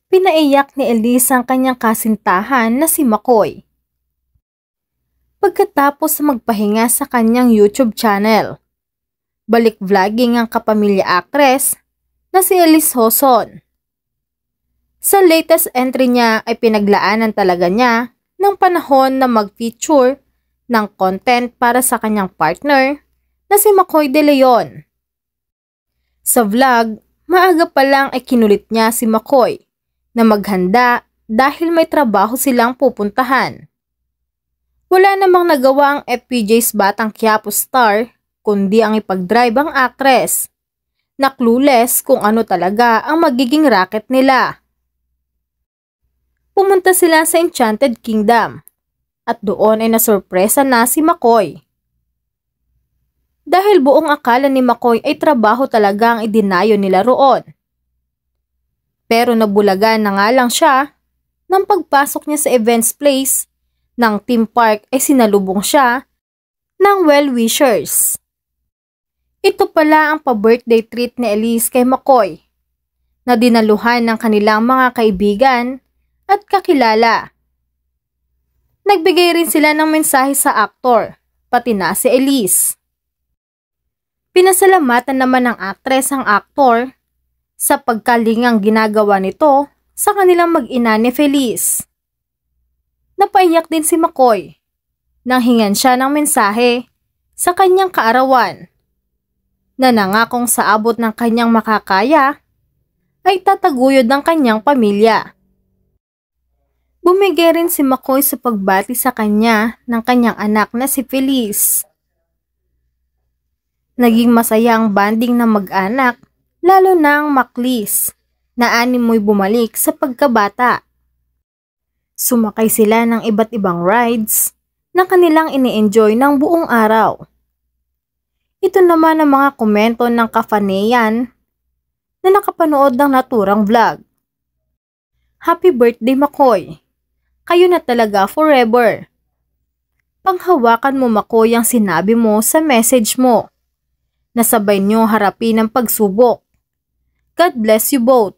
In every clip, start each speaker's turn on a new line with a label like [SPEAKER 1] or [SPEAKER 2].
[SPEAKER 1] Pinaiyak ni Elise ang kanyang kasintahan na si McCoy. Pagkatapos magpahinga sa kanyang YouTube channel, balik vlogging ang kapamilya actress na si Elise Hoson. Sa latest entry niya ay pinaglaanan talaga niya ng panahon na mag-feature ng content para sa kanyang partner na si McCoy De Leon. Sa vlog, maaga pa lang ay kinulit niya si McCoy na maghanda dahil may trabaho silang pupuntahan. Wala namang nagawa ang FPJ's batang Quiapo star kundi ang ipag-drive ang actress na clueless kung ano talaga ang magiging racket nila. Pumunta sila sa Enchanted Kingdom at doon ay nasurpresa na si McCoy. Dahil buong akala ni McCoy ay trabaho talaga ang idinayo nila roon. Pero nabulagan na nga lang siya nang pagpasok niya sa events place ng theme park ay sinalubong siya ng well-wishers. Ito pala ang pa-birthday treat ni Elise kay McCoy na dinaluhan ng kanilang mga kaibigan at kakilala. Nagbigay rin sila ng mensahe sa aktor, pati na si Elise. Pinasalamatan naman ng actress ang aktor sa pagkalingang ginagawa nito sa kanilang mag-ina ni Feliz. Napaiyak din si McCoy nang hingan siya ng mensahe sa kanyang kaarawan na nangakong sa abot ng kanyang makakaya ay tataguyod ng kanyang pamilya. Bumigay rin si McCoy sa pagbati sa kanya ng kanyang anak na si Feliz. Naging masaya ang banding ng mag-anak, lalo na ang Maclis na animoy bumalik sa pagkabata. Sumakay sila ng iba't ibang rides na kanilang ini-enjoy ng buong araw. Ito naman ang mga komento ng kafaneyan na nakapanood ng naturang vlog. Happy birthday McCoy! Kayo na talaga forever. Panghawakan mo McCoy ang sinabi mo sa message mo. Nasabay nyo harapin ang pagsubok. God bless you both.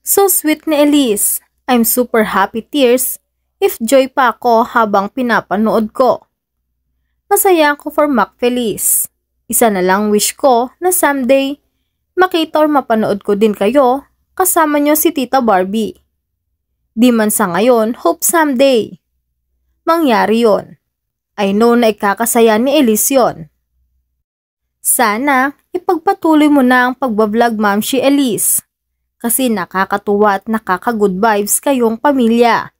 [SPEAKER 1] So sweet ni Elise. I'm super happy tears if joy pa ako habang pinapanood ko. Masaya ako for Mac Feliz. Isa na lang wish ko na someday makita or mapanood ko din kayo kasama nyo si Tita Barbie. Di man sa ngayon, hope someday mangyari yon. I know na ikakasaya ni Elise yon. Sana ipagpatuloy mo na ang pagbablog Ma'am si Elise kasi nakakatuwa at nakaka-good vibes kayong pamilya.